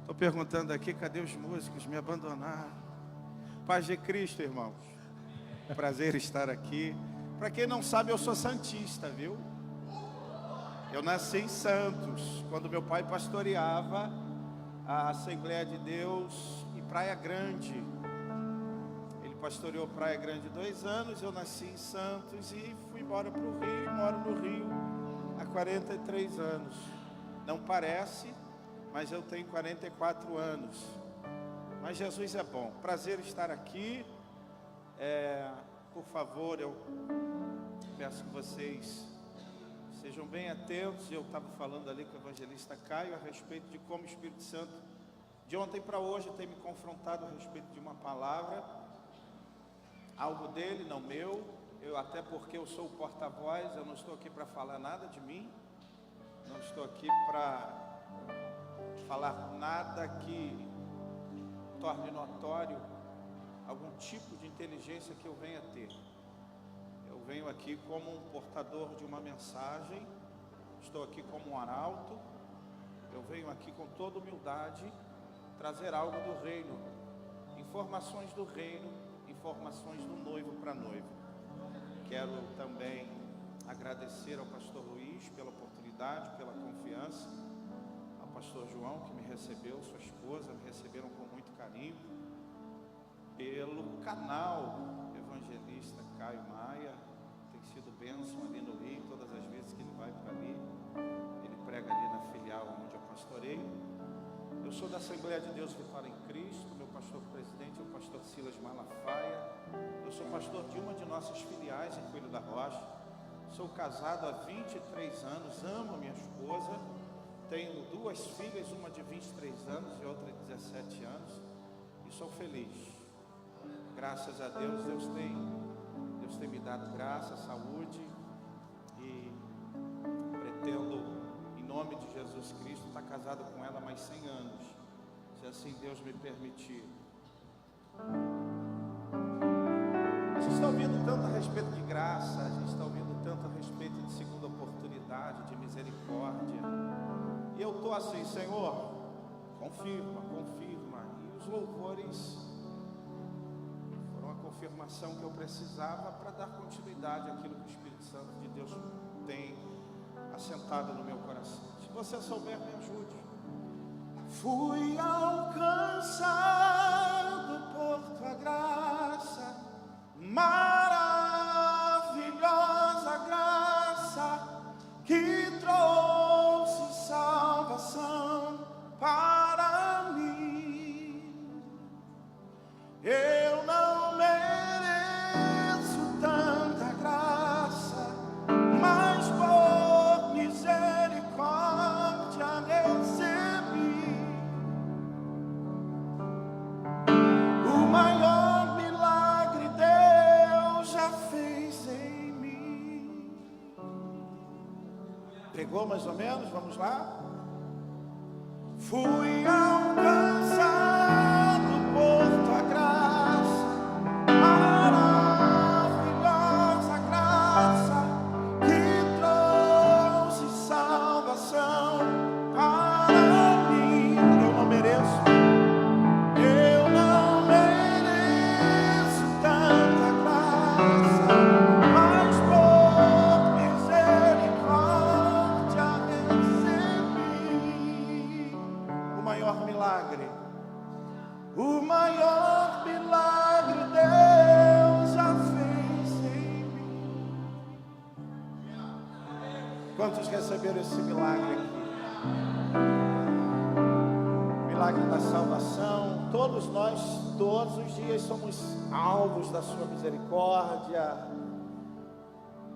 Estou perguntando aqui, cadê os músicos? Me abandonaram. Paz de Cristo, irmãos. Prazer estar aqui. Para quem não sabe, eu sou santista, viu? Eu nasci em Santos, quando meu pai pastoreava a Assembleia de Deus em Praia Grande. Ele pastoreou Praia Grande 2 anos, eu nasci em Santos e fui embora para o Rio, moro no Rio há 43 anos. Não parece, mas eu tenho 44 anos. Mas Jesus é bom. Prazer estar aqui. Por favor, eu peço que vocês sejam bem atentos. Eu estava falando ali com o evangelista Caio a respeito de como o Espírito Santo, de ontem para hoje, tem me confrontado a respeito de uma palavra, algo dele, não meu. Até porque eu sou o porta-voz, eu não estou aqui para falar nada de mim, não estou aqui para falar nada que torne notório algum tipo de inteligência que eu venha ter. Eu venho aqui como um portador de uma mensagem, estou aqui como um arauto, eu venho aqui com toda humildade trazer algo do reino, informações do reino, informações do noivo para a noiva. Quero também agradecer ao pastor Luiz pela oportunidade, pela confiança, ao pastor João que me recebeu, sua esposa, me receberam com muito carinho, pelo canal evangelista Caio Maia, tem sido bênção ali no Rio, todas as vezes que ele vai para ali, ele prega ali na filial onde eu pastorei. Eu sou da Assembleia de Deus Vitória em Cristo, meu pastor presidente é o pastor Silas Malafaia, eu sou pastor de uma de nossas filiais em Coelho da Rocha, sou casado há 23 anos, amo minha esposa, tenho 2 filhas, uma de 23 anos e outra de 17 anos, e sou feliz. Graças a Deus, Deus tem me dado graça, saúde, e pretendo, em nome de Jesus Cristo, estar casado com ela há mais 100 anos, se assim Deus me permitir. A gente está ouvindo tanto a respeito de graça, a gente está ouvindo tanto a respeito de segunda oportunidade, de misericórdia, e eu estou assim, Senhor, confirma, e os louvores confirmação que eu precisava para dar continuidade àquilo que o Espírito Santo de Deus tem assentado no meu coração. Se você souber, me ajude. Fui alcançado por tua graça, maravilhosa graça que trouxe salvação para mim. Eu não mereço tanta graça, mas por misericórdia recebi o maior milagre Deus já fez em mim. Pegou mais ou menos? Vamos lá? Fui alcançado por tua graça, maravilhosa graça que trouxe salvação para mim. Eu não mereço tanta graça, mas por misericórdia recebi o maior milagre. O maior milagre Deus já fez em mim. Quantos receberam esse milagre aqui? Milagre da salvação. Todos nós, todos os dias somos alvos da sua misericórdia.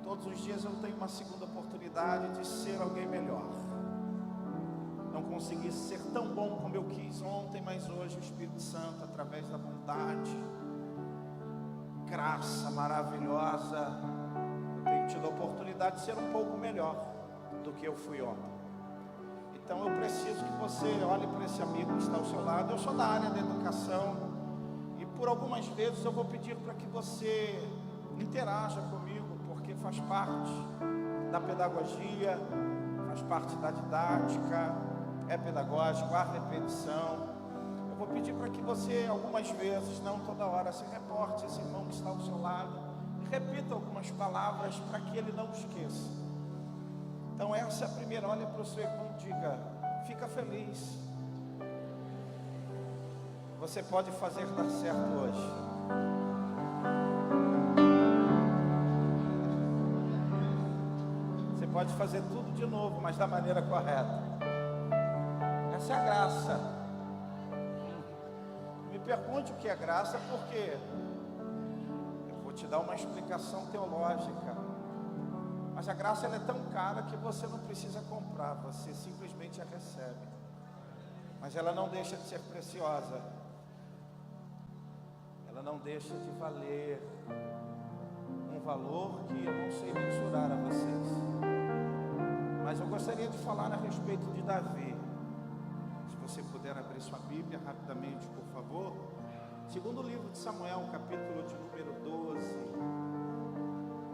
Todos os dias eu tenho uma segunda oportunidade de ser alguém melhor. Não consegui ser tão bom como eu quis ontem, mas hoje o Espírito Santo, através da bondade, graça maravilhosa, tenho tido a oportunidade de ser um pouco melhor do que eu fui ontem. Então eu preciso que você olhe para esse amigo que está ao seu lado. Eu sou da área da educação e por algumas vezes eu vou pedir para que você interaja comigo, porque faz parte da pedagogia, faz parte da didática. é pedagógico, há repetição. Eu vou pedir para que você, algumas vezes, não toda hora, se reporte esse irmão que está ao seu lado e repita algumas palavras para que ele não esqueça. Então essa é a primeira. Olha para o seu irmão e diga: fica feliz, você pode fazer dar certo hoje. Você pode fazer tudo de novo, mas da maneira correta. Essa é a graça. Me pergunte o que é graça, porque eu vou te dar uma explicação teológica. Mas a graça, ela é tão cara que você não precisa comprar, você simplesmente a recebe. Mas ela não deixa de ser preciosa. Ela não deixa de valer um valor que eu não sei mensurar a vocês. Mas eu gostaria de falar a respeito de Davi. Se você puder abrir sua Bíblia rapidamente, por favor. Segundo livro de Samuel, capítulo de número 12,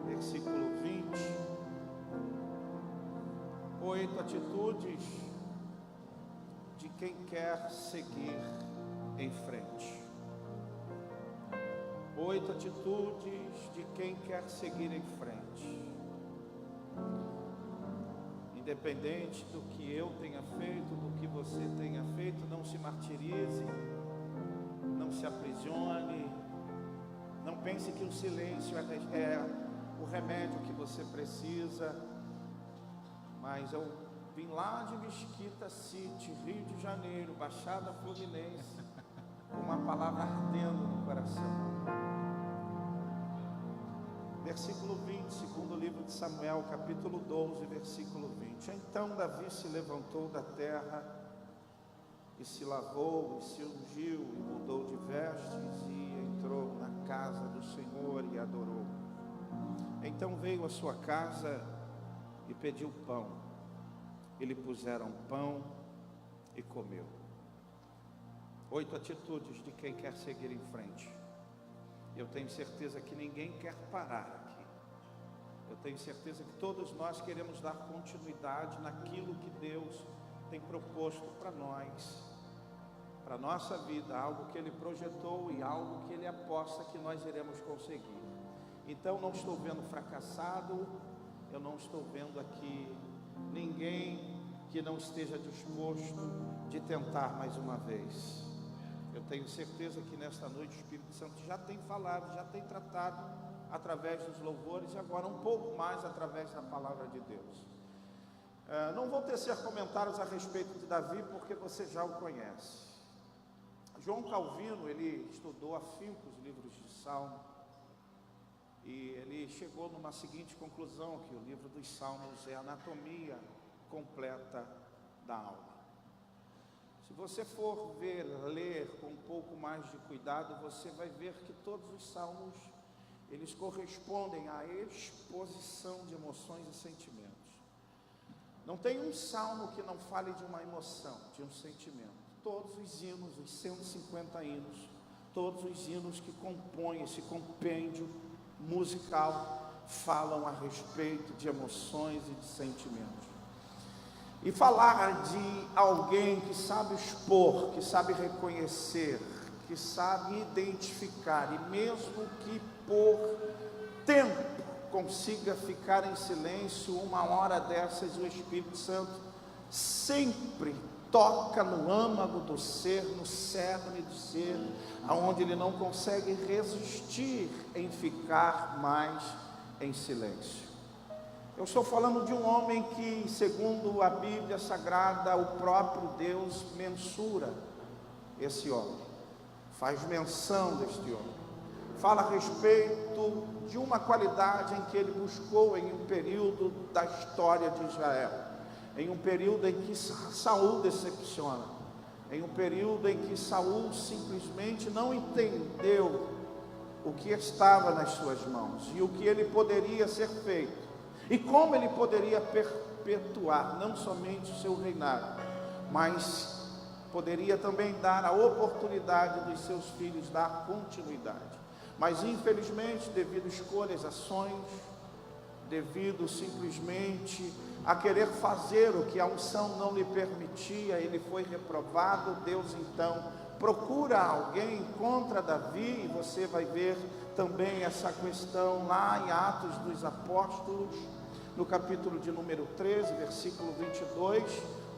versículo 20. 8 atitudes de quem quer seguir em frente. 8 atitudes de quem quer seguir em frente. Independente do que eu tenha feito, do que você tenha feito, não se martirize, não se aprisione, não pense que o silêncio é o remédio que você precisa. Mas eu vim lá de Mesquita City, Rio de Janeiro, Baixada Fluminense, com uma palavra ardendo no coração. Versículo 20, segundo livro de Samuel, capítulo 12, versículo 20. Então Davi se levantou da terra e se lavou, e se ungiu, e mudou de vestes, e entrou na casa do Senhor e adorou. Então veio à sua casa e pediu pão. E lhe puseram pão e comeu. 8 atitudes de quem quer seguir em frente. Eu tenho certeza que ninguém quer parar aqui. Eu tenho certeza que todos nós queremos dar continuidade naquilo que Deus tem proposto para nós, para a nossa vida, algo que Ele projetou e algo que Ele aposta que nós iremos conseguir. Então não estou vendo fracassado, eu não estou vendo aqui ninguém que não esteja disposto de tentar mais uma vez. Eu tenho certeza que nesta noite o Espírito Santo já tem falado, já tem tratado através dos louvores e agora um pouco mais através da palavra de Deus. Não vou tecer comentários a respeito de Davi, porque você já o conhece. João Calvino, ele estudou afinco os livros de Salmo e ele chegou numa seguinte conclusão, que o livro dos Salmos é a anatomia completa da alma. Se você for ler com um pouco mais de cuidado, você vai ver que todos os salmos, eles correspondem à exposição de emoções e sentimentos. Não tem um salmo que não fale de uma emoção, de um sentimento. Todos os hinos, os 150 hinos, todos os hinos que compõem esse compêndio musical, falam a respeito de emoções e de sentimentos. E falar de alguém que sabe expor, que sabe reconhecer, que sabe identificar, e mesmo que por tempo consiga ficar em silêncio, uma hora dessas o Espírito Santo sempre toca no âmago do ser, no cerne do ser, aonde ele não consegue resistir em ficar mais em silêncio. Eu estou falando de um homem que, segundo a Bíblia Sagrada, o próprio Deus mensura esse homem, faz menção deste homem, fala a respeito de uma qualidade em que ele buscou em um período da história de Israel, em um período em que Saul decepciona, em um período em que Saul simplesmente não entendeu o que estava nas suas mãos e o que ele poderia ser feito. E como ele poderia perpetuar não somente o seu reinado, mas poderia também dar a oportunidade dos seus filhos dar continuidade. Mas infelizmente, devido a escolhas, ações, devido simplesmente a querer fazer o que a unção não lhe permitia, ele foi reprovado. Deus então procura alguém, encontra Davi, e você vai ver também essa questão lá em Atos dos Apóstolos, no capítulo de número 13, versículo 22,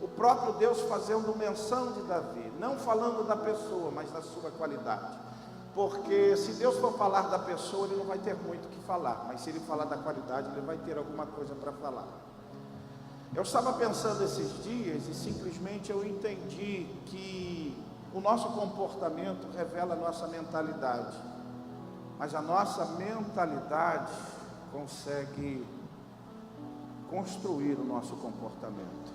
o próprio Deus fazendo menção de Davi, não falando da pessoa, mas da sua qualidade. Porque se Deus for falar da pessoa, ele não vai ter muito o que falar, mas se ele falar da qualidade, ele vai ter alguma coisa para falar. Eu estava pensando esses dias e simplesmente eu entendi que o nosso comportamento revela a nossa mentalidade, mas a nossa mentalidade consegue construir o nosso comportamento.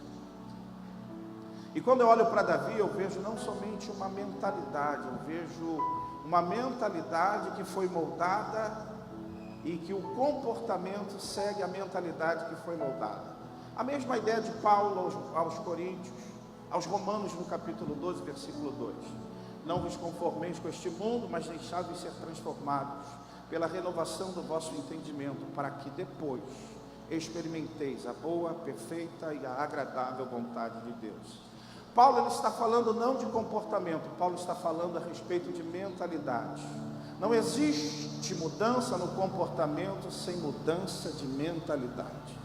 E quando eu olho para Davi, eu vejo não somente uma mentalidade, eu vejo uma mentalidade que foi moldada e que o comportamento segue a mentalidade que foi moldada. A mesma ideia de Paulo aos Coríntios, aos Romanos, no capítulo 12, versículo 2. Não vos conformeis com este mundo, mas deixai-vos ser transformados pela renovação do vosso entendimento, para que depois experimenteis a boa, perfeita e a agradável vontade de Deus. Paulo ele está falando não de comportamento, Paulo está falando a respeito de mentalidade. Não existe mudança no comportamento sem mudança de mentalidade.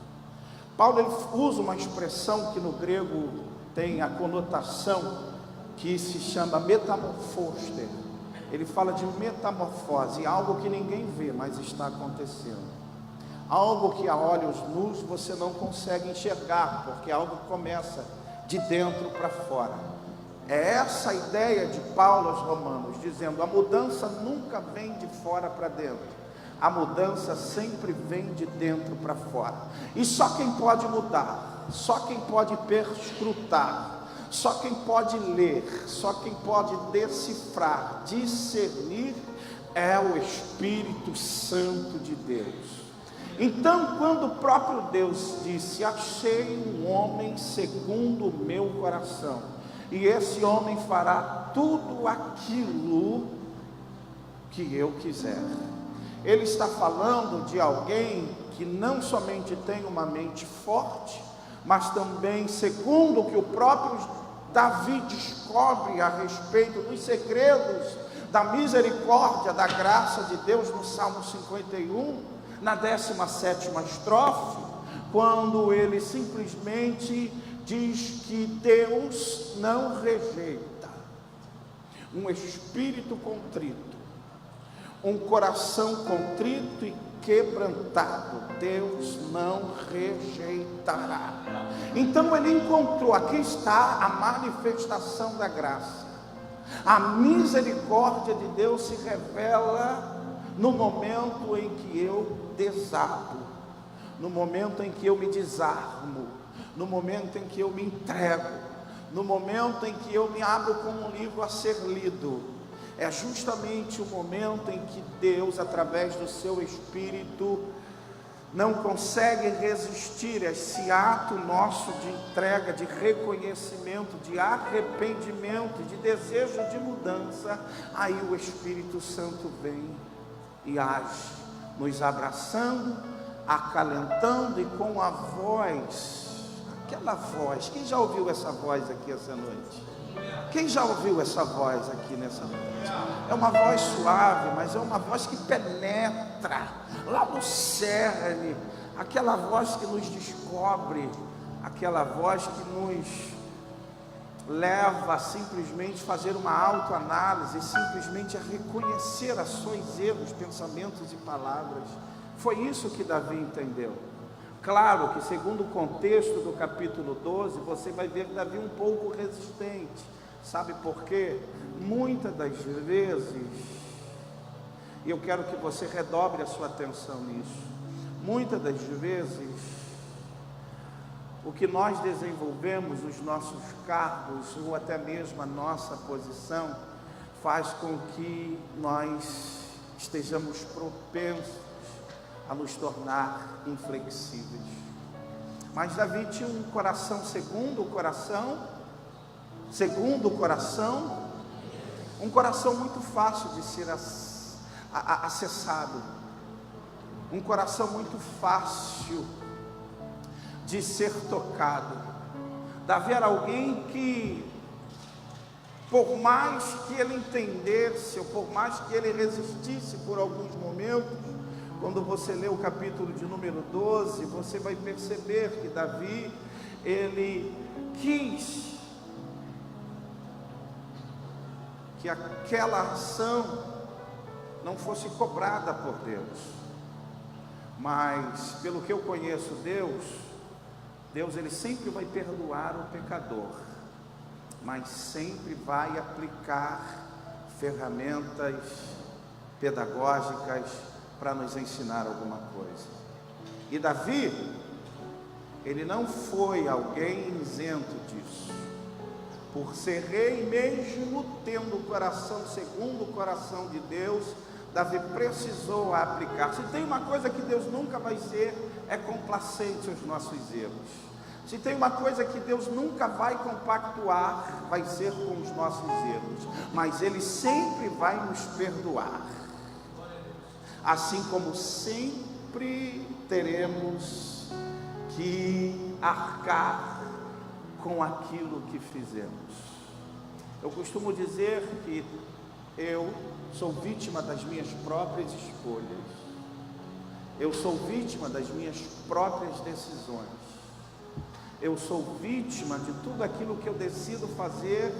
Paulo ele usa uma expressão que no grego tem a conotação que se chama metamorfoste. Ele fala de metamorfose, algo que ninguém vê, mas está acontecendo. Algo que a olhos nus você não consegue enxergar, porque algo começa de dentro para fora. É essa a ideia de Paulo aos Romanos, dizendo: a mudança nunca vem de fora para dentro, a mudança sempre vem de dentro para fora. E só quem pode mudar, só quem pode perscrutar, só quem pode ler, só quem pode decifrar, discernir, é o Espírito Santo de Deus. Então, quando o próprio Deus disse: achei um homem segundo o meu coração, e esse homem fará tudo aquilo que eu quiser, ele está falando de alguém que não somente tem uma mente forte, mas também, segundo o que o próprio Davi descobre a respeito dos segredos da misericórdia, da graça de Deus, no Salmo 51, na 17ª estrofe, quando ele simplesmente diz que Deus não rejeita um espírito contrito, um coração contrito e quebrantado, Deus não rejeitará. Então ele encontrou, aqui está a manifestação da graça. A misericórdia de Deus se revela no momento em que eu desabo, no momento em que eu me desarmo, no momento em que eu me entrego, no momento em que eu me abro como um livro a ser lido. É justamente o momento em que Deus, através do seu Espírito, não consegue resistir a esse ato nosso de entrega, de reconhecimento, de arrependimento, de desejo de mudança. Aí o Espírito Santo vem e age, nos abraçando, acalentando, e com a voz, aquela voz, quem já ouviu essa voz aqui essa noite? Quem já ouviu essa voz aqui nessa noite? É uma voz suave, mas é uma voz que penetra lá no cerne, aquela voz que nos descobre, aquela voz que nos leva a simplesmente fazer uma autoanálise, simplesmente a reconhecer ações, erros, pensamentos e palavras. Foi isso que Davi entendeu. Claro que, segundo o contexto do capítulo 12, você vai ver Davi um pouco resistente. Sabe por quê? Muitas das vezes, e eu quero que você redobre a sua atenção nisso, muitas das vezes, o que nós desenvolvemos, os nossos cargos, ou até mesmo a nossa posição, faz com que nós estejamos propensos a nos tornar inflexíveis. Mas Davi tinha um coração segundo o coração, um coração muito fácil de ser acessado, um coração muito fácil de ser tocado. Davi era alguém que, por mais que ele entendesse, ou por mais que ele resistisse por alguns momentos, quando você lê o capítulo de número 12, você vai perceber que Davi, ele quis que aquela ação não fosse cobrada por Deus. Mas, pelo que eu conheço Deus, ele sempre vai perdoar o pecador, mas sempre vai aplicar ferramentas pedagógicas para nos ensinar alguma coisa. E Davi, ele não foi alguém isento disso. Por ser rei, mesmo tendo o coração segundo o coração de Deus, Davi precisou aplicar. Se tem uma coisa que Deus nunca vai ser, é complacente aos nossos erros. Se tem uma coisa que Deus nunca vai compactuar, vai ser com os nossos erros. Mas Ele sempre vai nos perdoar. Assim como sempre teremos que arcar com aquilo que fizemos. Eu costumo dizer que eu sou vítima das minhas próprias escolhas. Eu sou vítima das minhas próprias decisões. Eu sou vítima de tudo aquilo que eu decido fazer.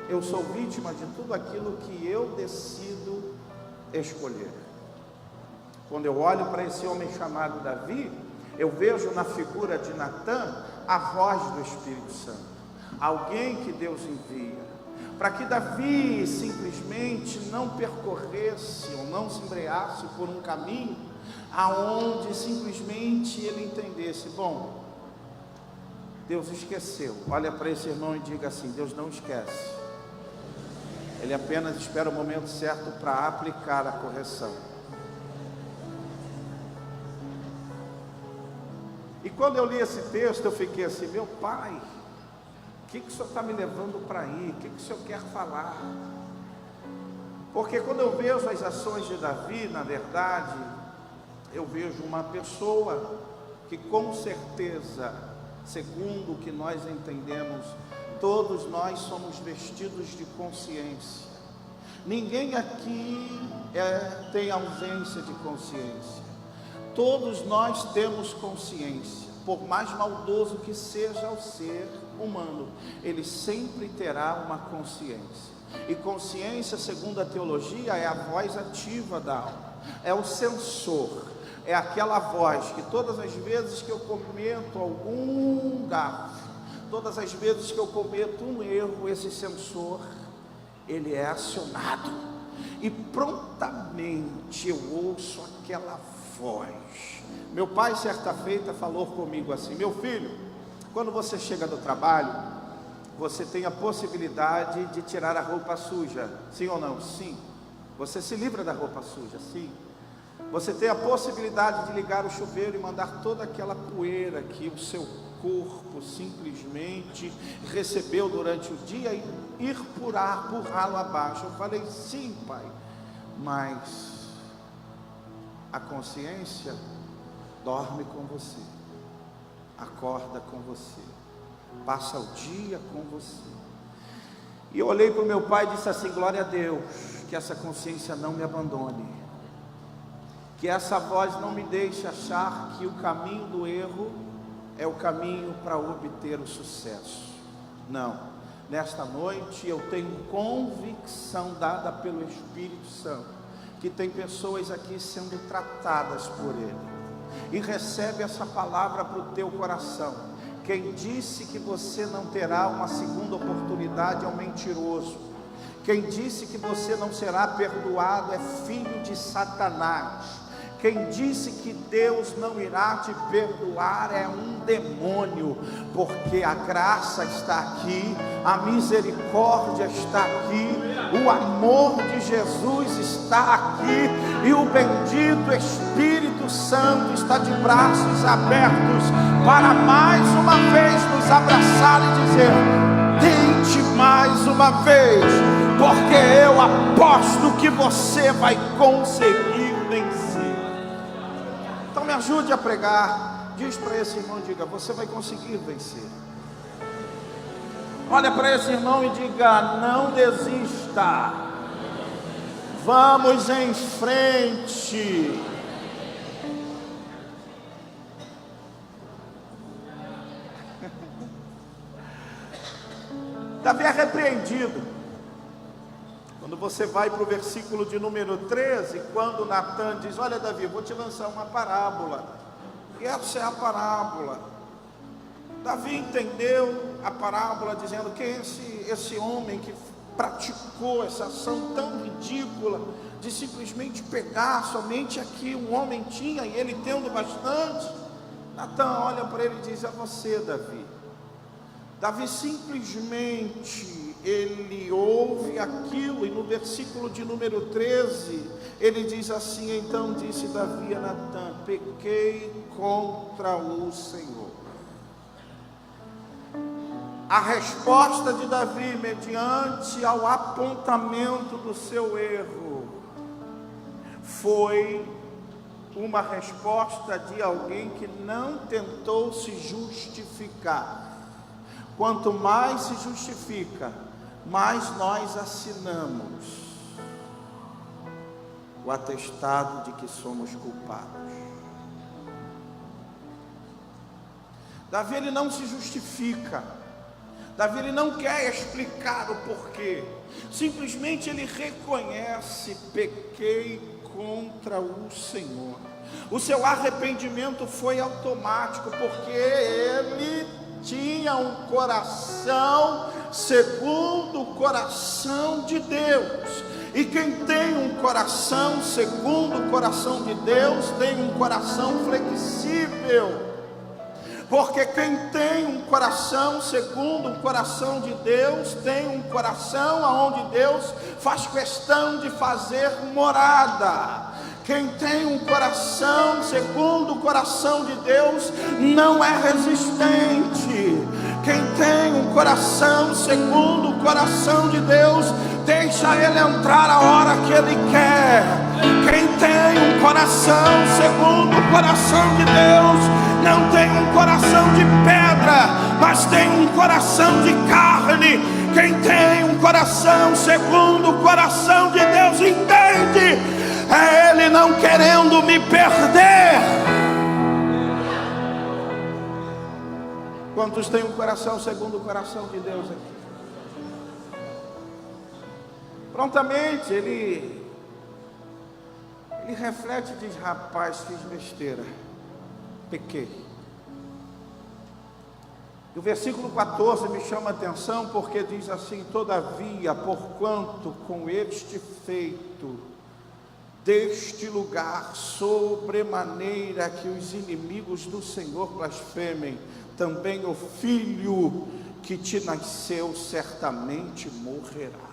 Eu sou vítima de tudo aquilo que eu decido escolher. Quando eu olho para esse homem chamado Davi, eu vejo na figura de Natã a voz do Espírito Santo, alguém que Deus envia, para que Davi simplesmente não percorresse ou não se embreasse por um caminho aonde simplesmente ele entendesse, bom, Deus esqueceu. Olha para esse irmão e diga assim: Deus não esquece, Ele apenas espera o momento certo para aplicar a correção. E quando eu li esse texto, eu fiquei assim: meu pai, o que o senhor está me levando para aí? O que o senhor quer falar? Porque quando eu vejo as ações de Davi, na verdade, eu vejo uma pessoa que com certeza, segundo o que nós entendemos, todos nós somos vestidos de consciência. Ninguém aqui tem ausência de consciência. Todos nós temos consciência. Por mais maldoso que seja o ser humano, ele sempre terá uma consciência. E consciência, segundo a teologia, é a voz ativa da alma, é o sensor, é aquela voz que todas as vezes que eu cometo algum gafo, todas as vezes que eu cometo um erro, esse sensor, ele é acionado, e prontamente eu ouço aquela voz. Meu pai certa feita falou comigo assim: meu filho, quando você chega do trabalho, você tem a possibilidade de tirar a roupa suja, sim ou não? Sim. Você se livra da roupa suja? Sim. Você tem a possibilidade de ligar o chuveiro e mandar toda aquela poeira que o seu corpo simplesmente recebeu durante o dia e ir por ralo abaixo. Eu falei: sim, pai. Mas a consciência dorme com você, acorda com você, passa o dia com você. E eu olhei para o meu pai e disse assim: glória a Deus, que essa consciência não me abandone, que essa voz não me deixe achar que o caminho do erro é o caminho para obter o sucesso. Não, nesta noite eu tenho convicção dada pelo Espírito Santo, que tem pessoas aqui sendo tratadas por Ele, e recebe essa palavra para o teu coração. Quem disse que você não terá uma segunda oportunidade é um mentiroso. Quem disse que você não será perdoado é filho de Satanás. Quem disse que Deus não irá te perdoar é um demônio, porque a graça está aqui, a misericórdia está aqui, o amor de Jesus está aqui, e o bendito Espírito Santo está de braços abertos para mais uma vez nos abraçar e dizer: tente mais uma vez, porque eu aposto que você vai conseguir vencer. Então me ajude a pregar, Diz para esse irmão, diga, você vai conseguir vencer. Olha para esse irmão e diga, não desista. Vamos em frente. Davi é repreendido. Quando você vai para o versículo de número 13, quando Natan diz, olha Davi, vou te lançar uma parábola. E essa é a parábola. Davi entendeu a parábola dizendo que esse homem que praticou essa ação tão ridícula, de simplesmente pegar somente aqui um homem tinha, e ele tendo bastante, Natan olha para ele e diz, a você Davi. Davi simplesmente, ele ouve aquilo, e no versículo de número 13, ele diz assim, então disse Davi a Natan, pequei contra o Senhor. A resposta de Davi, mediante ao apontamento do seu erro, foi uma resposta de alguém que não tentou se justificar. Quanto mais se justifica, mais nós assinamos o atestado de que somos culpados. Davi, ele não se justifica. Davi, ele não quer explicar o porquê. Simplesmente ele reconhece, pequei contra o Senhor. O seu arrependimento foi automático, porque ele tinha um coração segundo o coração de Deus. E quem tem um coração segundo o coração de Deus, tem um coração flexível. Porque quem tem um coração segundo o coração de Deus, tem um coração aonde Deus faz questão de fazer morada. Quem tem um coração segundo o coração de Deus, não é resistente. Quem tem um coração segundo o coração de Deus, deixa ele entrar a hora que ele quer. Quem tem um coração segundo o coração de Deus, não tem um coração de pedra, mas tem um coração de carne. Quem tem um coração segundo o coração de Deus, entende? É Ele não querendo me perder. Quantos têm um coração segundo o coração de Deus aqui? Prontamente ele reflete e diz, rapaz, fiz besteira, pequei. E o versículo 14 me chama a atenção, porque diz assim, todavia, porquanto com este feito, deste lugar, sobremaneira que os inimigos do Senhor blasfemem, também o filho que te nasceu certamente morrerá.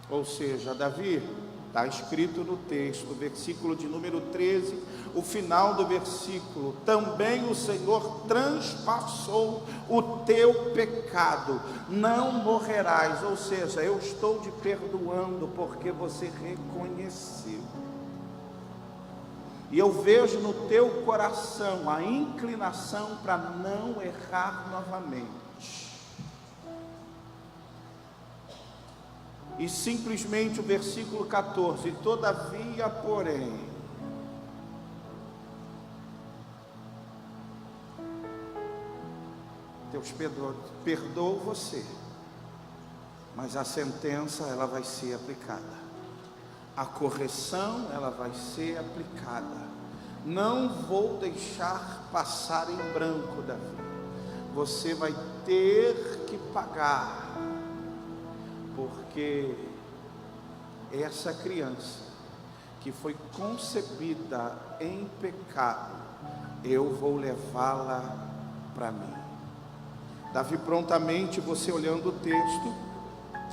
Ou seja, Davi, está escrito no texto, versículo de número 13, o final do versículo, também o Senhor transpassou o teu pecado, não morrerás. Ou seja, eu estou te perdoando porque você reconheceu. E eu vejo no teu coração a inclinação para não errar novamente. E simplesmente o versículo 14, todavia, porém, Deus perdoou você, mas a sentença ela vai ser aplicada, a correção ela vai ser aplicada. Não vou deixar passar em branco, Davi. Você vai ter que pagar. Porque essa criança que foi concebida em pecado, eu vou levá-la para mim. Davi prontamente, você olhando o texto,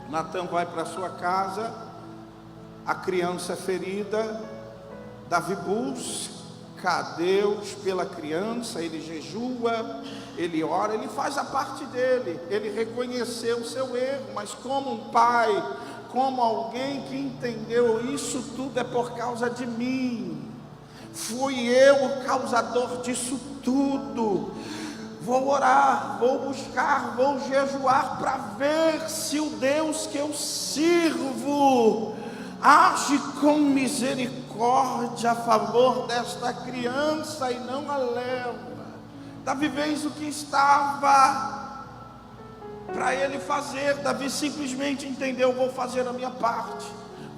Natan vai para sua casa, a criança ferida, Davi busca a Deus pela criança, ele jejua, ele ora, ele faz a parte dele, ele reconheceu o seu erro, mas como um pai, como alguém que entendeu, isso tudo é por causa de mim, Fui eu o causador disso tudo. Vou orar, vou buscar, vou jejuar para ver se o Deus que eu sirvo age com misericórdia a favor desta criança e não a leva. Davi fez o que estava para ele fazer. Davi simplesmente entendeu: vou fazer a minha parte,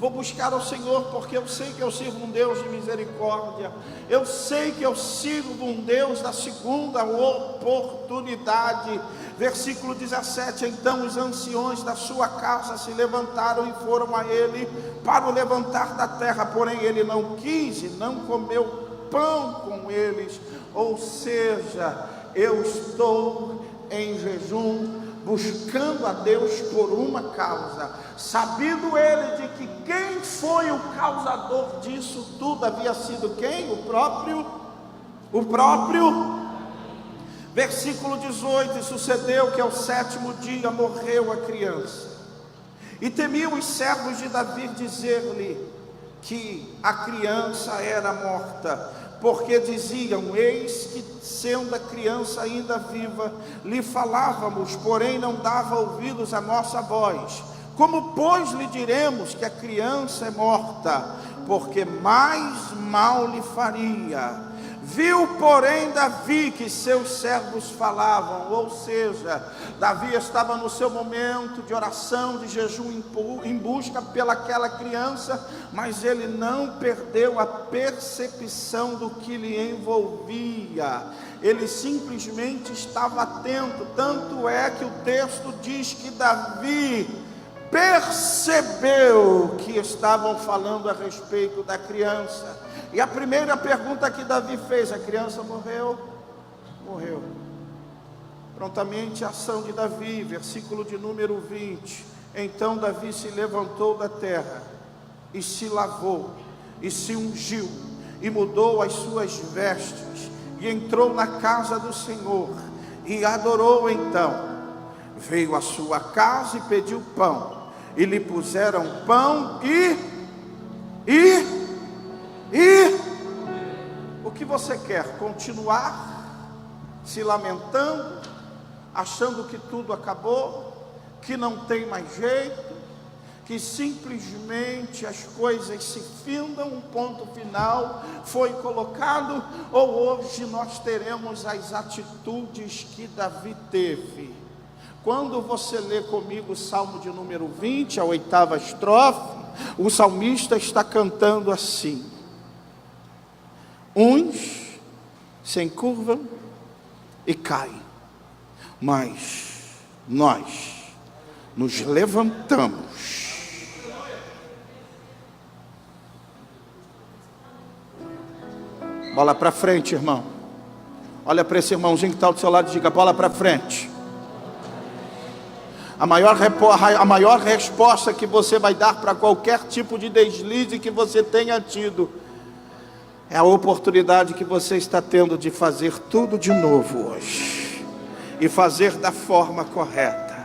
vou buscar ao Senhor, porque eu sei que eu sirvo um Deus de misericórdia, eu sei que eu sirvo um Deus da segunda oportunidade. Versículo 17: então os anciões da sua casa se levantaram e foram a ele para o levantar da terra, porém ele não quis e não comeu pão com eles. Ou seja, eu estou em jejum, buscando a Deus por uma causa, sabendo ele de que quem foi o causador disso tudo havia sido quem? O próprio. Versículo 18: e sucedeu que ao 7º dia morreu a criança, e temiam os servos de Davi dizer-lhe que a criança era morta, porque diziam: eis que sendo a criança ainda viva, lhe falávamos, porém não dava ouvidos à nossa voz. Como pois lhe diremos que a criança é morta? Porque mais mal lhe faria. Viu, porém, Davi que seus servos falavam, ou seja, Davi estava no seu momento de oração, de jejum, em busca pelaquela criança, mas ele não perdeu a percepção do que lhe envolvia. Ele simplesmente estava atento. Tanto é que o texto diz que Davi percebeu que estavam falando a respeito da criança. E a primeira pergunta que Davi fez: a criança morreu? Morreu. Prontamente a ação de Davi, versículo de número 20: então Davi se levantou da terra, e se lavou, e se ungiu, e mudou as suas vestes, e entrou na casa do Senhor, e adorou. Então veio à sua casa e pediu pão, e lhe puseram pão e o que você quer? Continuar se lamentando, achando que tudo acabou, que não tem mais jeito, que simplesmente as coisas se findam, um ponto final foi colocado? Ou hoje nós teremos as atitudes que Davi teve? Quando você lê comigo o Salmo de número 20, a 8ª estrofe, o salmista está cantando assim: uns se encurvam e caem, mas nós nos levantamos. Bola para frente, irmão. Olha para esse irmãozinho que está do seu lado e diga: bola para frente. A maior resposta que você vai dar para qualquer tipo de deslize que você tenha tido é a oportunidade que você está tendo de fazer tudo de novo hoje, e fazer da forma correta,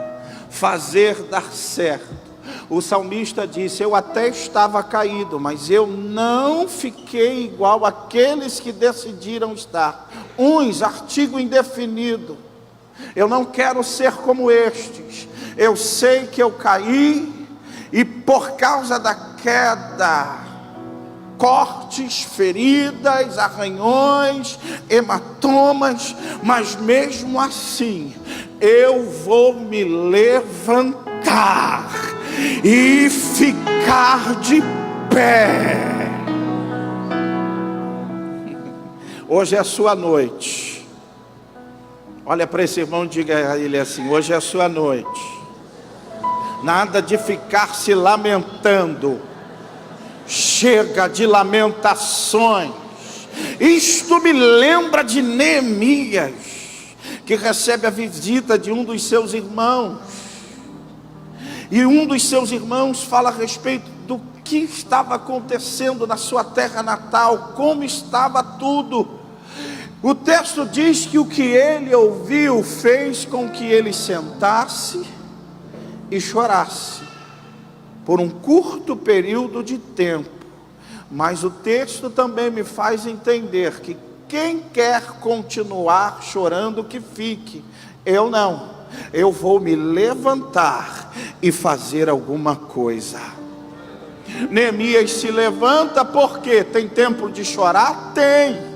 fazer dar certo. O salmista disse: eu até estava caído, mas eu não fiquei igual àqueles que decidiram estar. Uns, artigo indefinido. Eu não quero ser como estes. Eu sei que eu caí, e por causa da queda, cortes, feridas, arranhões, hematomas, mas mesmo assim eu vou me levantar e ficar de pé. Hoje é a sua noite. Olha para esse irmão e diga a ele assim: hoje é a sua noite. Nada de ficar se lamentando. Chega de lamentações. Isto me lembra de Neemias, que recebe a visita de um dos seus irmãos, e um dos seus irmãos fala a respeito do que estava acontecendo na sua terra natal, como estava tudo. O texto diz que o que ele ouviu fez com que ele sentasse e chorasse por um curto período de tempo, Mas o texto também me faz entender que quem quer continuar chorando que fique. Eu não. Eu vou me levantar e fazer alguma coisa. Neemias se levanta porque tem tempo de chorar? Tem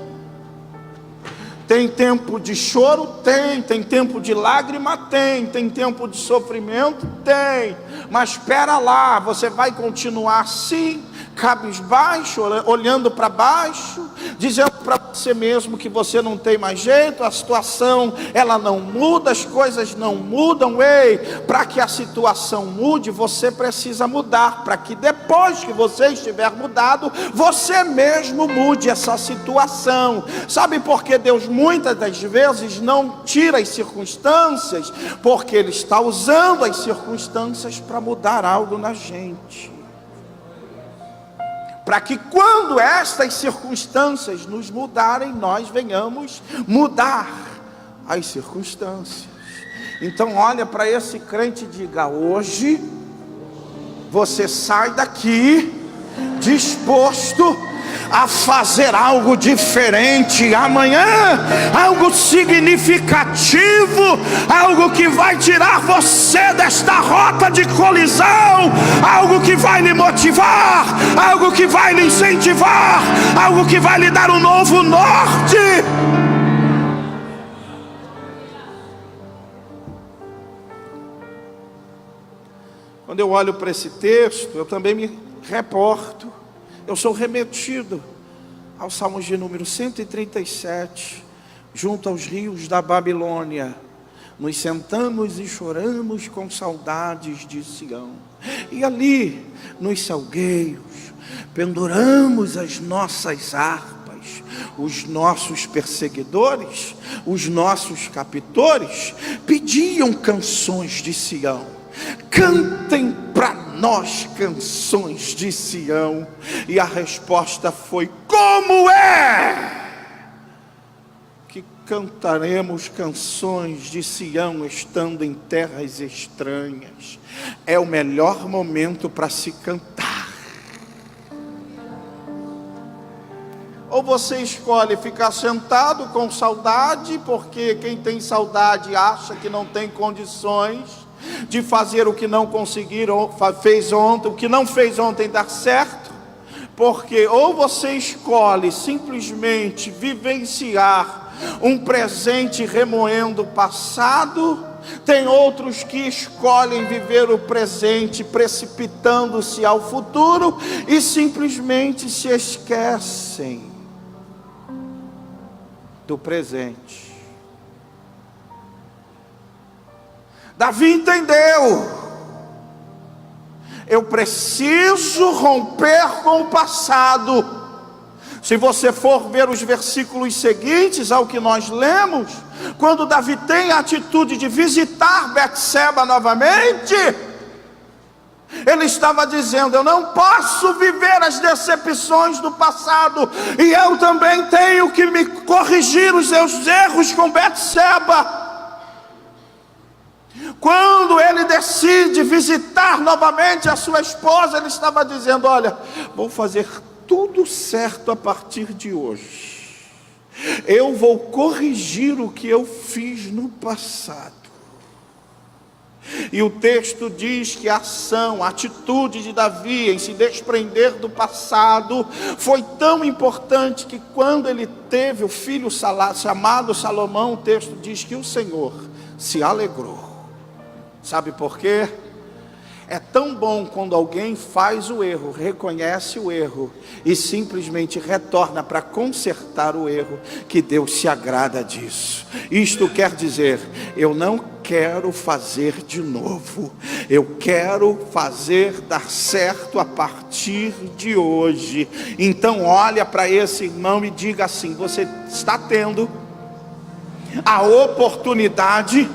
tempo de choro? Tem tempo de lágrima? Tem tempo de sofrimento? Tem. Mas espera lá, você vai continuar assim, cabisbaixo, olhando para baixo, dizendo para você mesmo que você não tem mais jeito, a situação ela não muda, as coisas não mudam. Ei, para que a situação mude, você precisa mudar, para que depois que você estiver mudado, você mesmo mude essa situação. Sabe por que Deus muitas das vezes não tira as circunstâncias? Porque Ele está usando as circunstâncias para mudar algo na gente, para que quando estas circunstâncias nos mudarem, nós venhamos mudar as circunstâncias. Então olha para esse crente e diga: hoje você sai daqui disposto a fazer algo diferente. Amanhã, algo significativo, algo que vai tirar você desta rota de colisão, algo que vai lhe motivar, algo que vai lhe incentivar, algo que vai lhe dar um novo norte. Quando eu olho para esse texto, eu também me reporto, eu sou remetido ao Salmo de número 137, junto aos rios da Babilônia, nos sentamos e choramos com saudades de Sião, e ali nos salgueiros penduramos as nossas harpas. Os nossos perseguidores, os nossos captores pediam canções de Sião. Cantem para nós canções de Sião. E a resposta foi: como é que cantaremos canções de Sião estando em terras estranhas? É o melhor momento para se cantar. Ou você escolhe ficar sentado com saudade, porque quem tem saudade acha que não tem condições de fazer o que não conseguiram, fez ontem, o que não fez ontem dar certo. Porque ou você escolhe simplesmente vivenciar um presente remoendo o passado, tem outros que escolhem viver o presente precipitando-se ao futuro e simplesmente se esquecem do presente. Davi entendeu: eu preciso romper com o passado. Se você for ver os versículos seguintes ao que nós lemos, quando Davi tem a atitude de visitar Betseba novamente, ele estava dizendo: eu não posso viver as decepções do passado, e eu também tenho que me corrigir os meus erros com Betseba. Quando ele decide visitar novamente a sua esposa, ele estava dizendo: olha, vou fazer tudo certo a partir de hoje. Eu vou corrigir o que eu fiz no passado. E o texto diz que a ação, a atitude de Davi em se desprender do passado foi tão importante que quando ele teve o filho chamado Salomão, o texto diz que o Senhor se alegrou. Sabe por quê? É tão bom quando alguém faz o erro, reconhece o erro e simplesmente retorna para consertar o erro, que Deus se agrada disso. Isto quer dizer: eu não quero fazer de novo, eu quero fazer dar certo a partir de hoje. Então olha para esse irmão e diga assim: você está tendo a oportunidade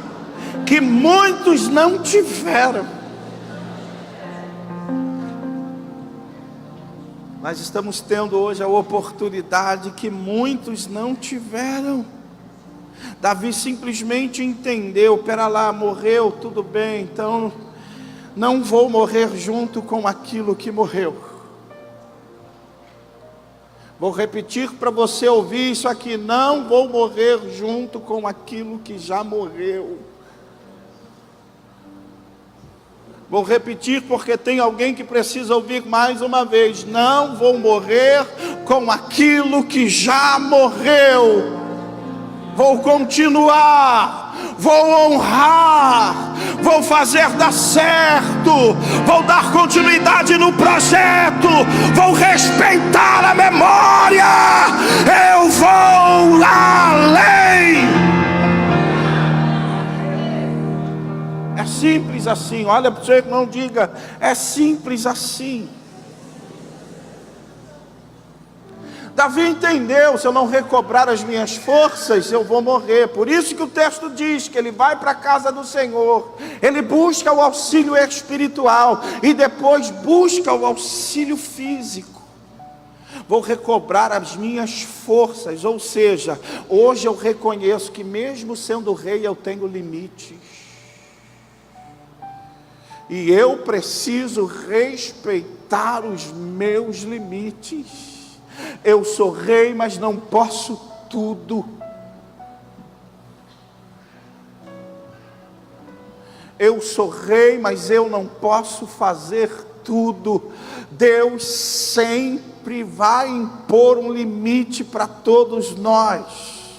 que muitos não tiveram. Nós estamos tendo hoje a oportunidade que muitos não tiveram. Davi simplesmente entendeu: pera lá, morreu, tudo bem, então não vou morrer junto com aquilo que morreu. Vou repetir para você ouvir isso aqui: não vou morrer junto com aquilo que já morreu. Vou repetir porque tem alguém que precisa ouvir mais uma vez: não vou morrer com aquilo que já morreu. Vou continuar, vou honrar, vou fazer dar certo, vou dar continuidade no projeto, vou respeitar a memória, eu vou além. É simples assim. Olha para você, não diga, é simples assim. Davi entendeu: se eu não recobrar as minhas forças, eu vou morrer. Por isso que o texto diz que ele vai para a casa do Senhor, ele busca o auxílio espiritual e depois busca o auxílio físico. Vou recobrar as minhas forças, ou seja, hoje eu reconheço que mesmo sendo rei eu tenho limites. E eu preciso respeitar os meus limites. Eu sou rei, mas não posso tudo. Eu sou rei, mas eu não posso fazer tudo. Deus sempre vai impor um limite para todos nós.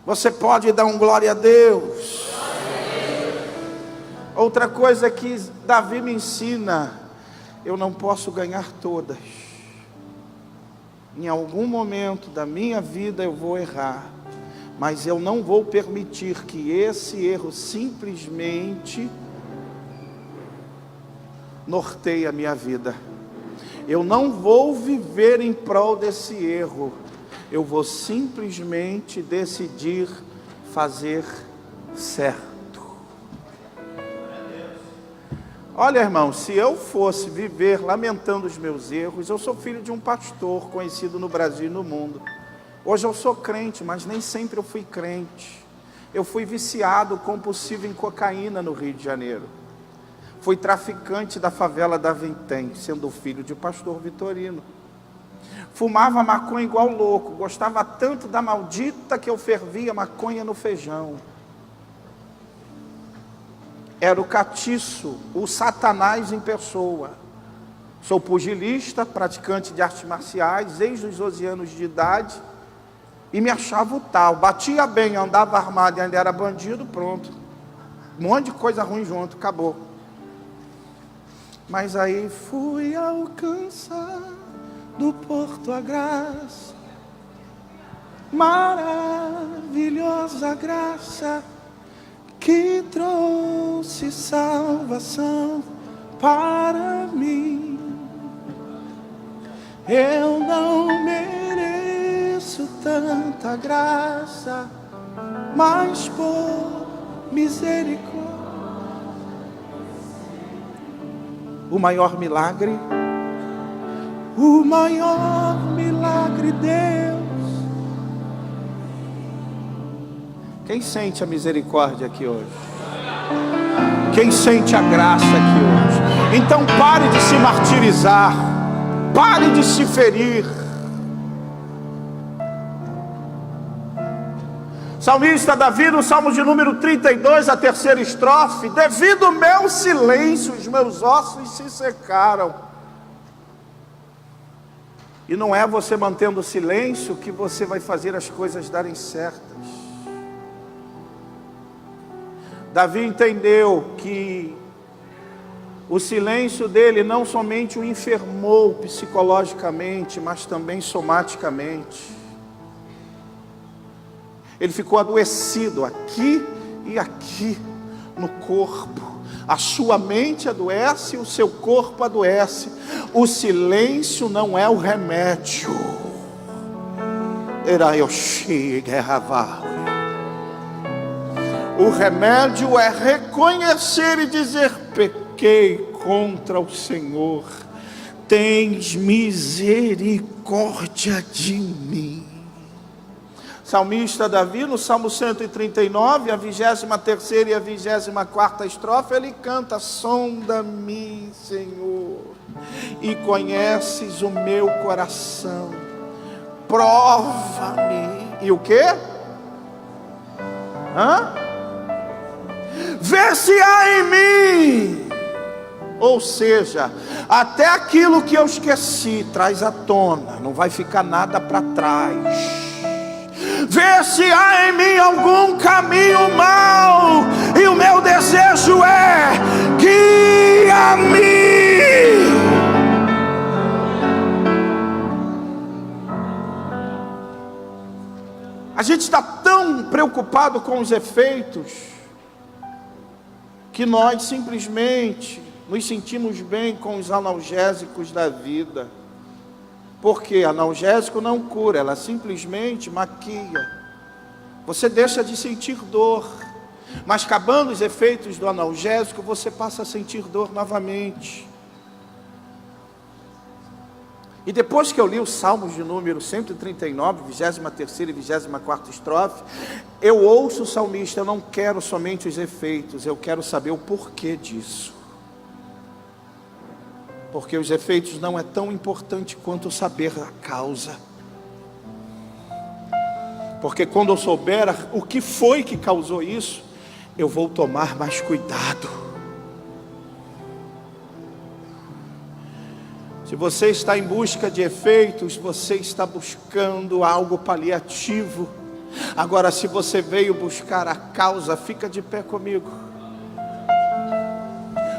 Você pode dar um glória a Deus? Outra coisa que Davi me ensina: eu não posso ganhar todas. Em algum momento da minha vida eu vou errar, mas eu não vou permitir que esse erro simplesmente norteie a minha vida. Eu não vou viver em prol desse erro. Eu vou simplesmente decidir fazer certo. Olha, irmão, se eu fosse viver lamentando os meus erros, eu sou filho de um pastor conhecido no Brasil e no mundo. Hoje eu sou crente, mas nem sempre eu fui crente. Eu fui viciado compulsivo em cocaína no Rio de Janeiro. Fui traficante da favela da Vintém, sendo filho de pastor Vitorino. Fumava maconha igual louco, gostava tanto da maldita que eu fervia maconha no feijão. Era o catiço, o Satanás em pessoa. Sou pugilista, praticante de artes marciais, desde os 12 anos de idade, e me achava o tal. Batia bem, andava armado e ainda era bandido, pronto. Um monte de coisa ruim junto, acabou. Mas aí fui alcançar do Porto a graça, maravilhosa graça, que trouxe salvação para mim. Eu não mereço tanta graça, mas por misericórdia. O maior milagre Deus. Quem sente a misericórdia aqui hoje? Quem sente a graça aqui hoje? Então pare de se martirizar, pare de se ferir. Salmista Davi, no Salmo de número 32, a terceira estrofe: devido ao meu silêncio, os meus ossos se secaram. E não é você mantendo o silêncio que você vai fazer as coisas darem certas. Davi entendeu que o silêncio dele não somente o enfermou psicologicamente, mas também somaticamente. Ele ficou adoecido aqui e aqui no corpo. A sua mente adoece, o seu corpo adoece. O silêncio não é o remédio. O remédio é reconhecer e dizer: pequei contra o Senhor, tens misericórdia de mim. Salmista Davi, no Salmo 139, a 23ª e a 24ª estrofe, ele canta: sonda-me, Senhor, e conheces o meu coração. Prova-me. E o quê? Vê se há em mim. Ou seja, até aquilo que eu esqueci, traz à tona, não vai ficar nada para trás. Vê se há em mim algum caminho mau, e o meu desejo é guia-me. A gente está tão preocupado com os efeitos, que nós simplesmente nos sentimos bem com os analgésicos da vida. Porque analgésico não cura, ela simplesmente maquia. Você deixa de sentir dor, mas acabando os efeitos do analgésico, você passa a sentir dor novamente. E depois que eu li os Salmos de número 139, 23ª e 24ª estrofe, eu ouço o salmista: eu não quero somente os efeitos, eu quero saber o porquê disso. Porque os efeitos não é tão importante quanto saber a causa. Porque quando eu souber o que foi que causou isso, eu vou tomar mais cuidado. Se você está em busca de efeitos, você está buscando algo paliativo. Agora, se você veio buscar a causa, fica de pé comigo.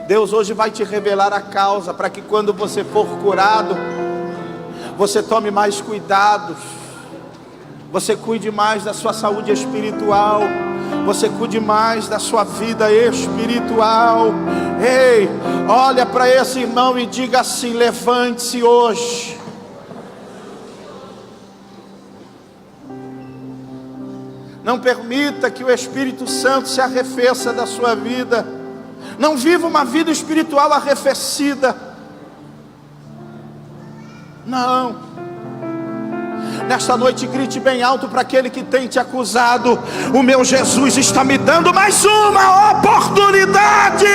Deus hoje vai te revelar a causa, para que quando você for curado, você tome mais cuidados, você cuide mais da sua saúde espiritual, você cuide mais da sua vida espiritual. Ei, olha para esse irmão e diga assim: levante-se hoje. Não permita que o Espírito Santo se arrefeça da sua vida. Não viva uma vida espiritual arrefecida. Não. Nesta noite grite bem alto para aquele que tem te acusado: o meu Jesus está me dando mais uma oportunidade.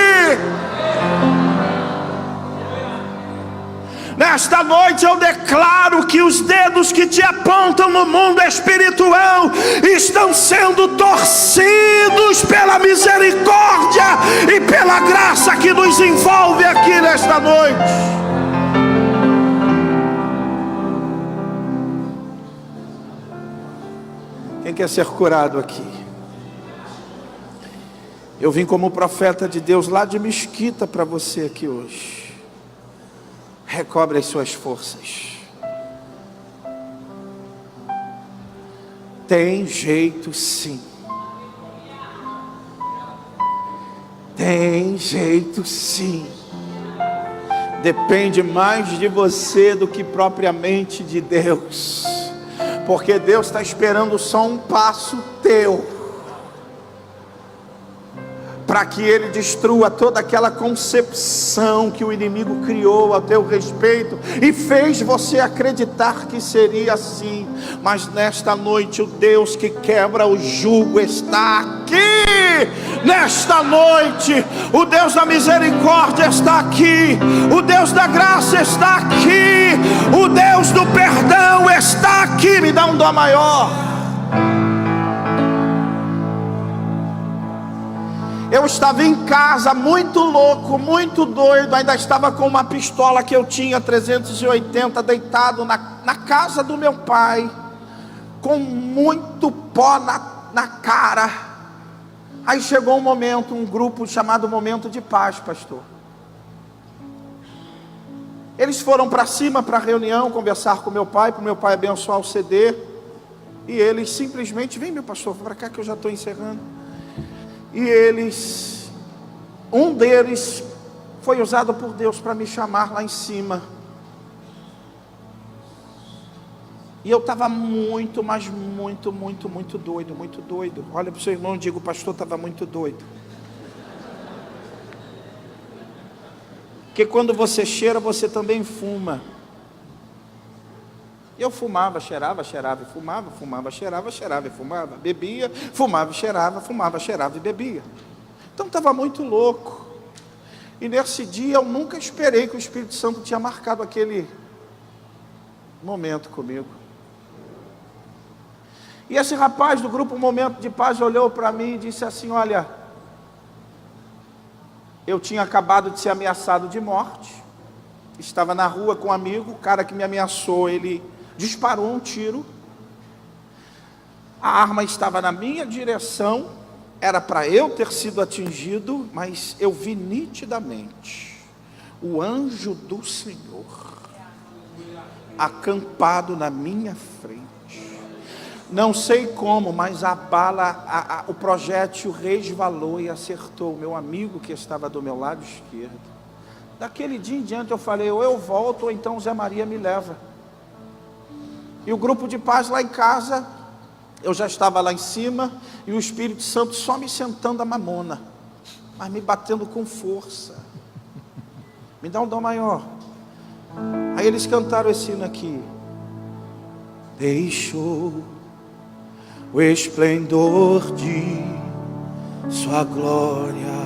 Nesta noite eu declaro que os dedos que te apontam no mundo espiritual estão sendo torcidos pela misericórdia e pela graça que nos envolve aqui nesta noite. Quem quer ser curado aqui? Eu vim como profeta de Deus lá de Mesquita para você aqui hoje. Recobre as suas forças. Tem jeito sim. Tem jeito sim. Depende mais de você do que propriamente de Deus. Porque Deus está esperando só um passo teu, para que Ele destrua toda aquela concepção que o inimigo criou a teu respeito e fez você acreditar que seria assim. Mas nesta noite o Deus que quebra o jugo está aqui. Nesta noite o Deus da misericórdia está aqui, o Deus da graça está aqui, o Deus do perdão está aqui. Me dá um dó maior. Eu estava em casa muito louco, muito doido. Ainda estava com uma pistola que eu tinha 380, deitado na casa do meu pai, com muito pó na cara. Aí chegou um momento, um grupo chamado Momento de Paz, pastor. Eles foram para cima para a reunião, conversar com meu pai, para o meu pai abençoar o CD. E eles simplesmente: vem meu pastor, para cá que eu já estou encerrando. E eles, um deles foi usado por Deus para me chamar lá em cima. E eu estava muito, mas muito doido, muito doido. Olha para o seu irmão e diga: o pastor estava muito doido. Porque quando você cheira, você também fuma. Eu fumava, cheirava e fumava, fumava, cheirava e fumava, bebia, fumava, cheirava e bebia. Então estava muito louco. E nesse dia eu nunca esperei que o Espírito Santo tinha marcado aquele momento comigo. E esse rapaz do grupo Momento de Paz olhou para mim e disse assim: olha, eu tinha acabado de ser ameaçado de morte, estava na rua com um amigo, o cara que me ameaçou, ele disparou um tiro, a arma estava na minha direção, era para eu ter sido atingido, mas eu vi nitidamente o anjo do Senhor acampado na minha frente. Não sei como, mas a bala, o projétil resvalou e acertou o meu amigo que estava do meu lado esquerdo. Daquele dia em diante eu falei: ou eu volto ou então Zé Maria me leva. E o grupo de paz lá em casa, eu já estava lá em cima, e o Espírito Santo só me sentando a mamona, mas me batendo com força. Me dá um dó maior. Aí eles cantaram esse hino aqui: deixou o esplendor de sua glória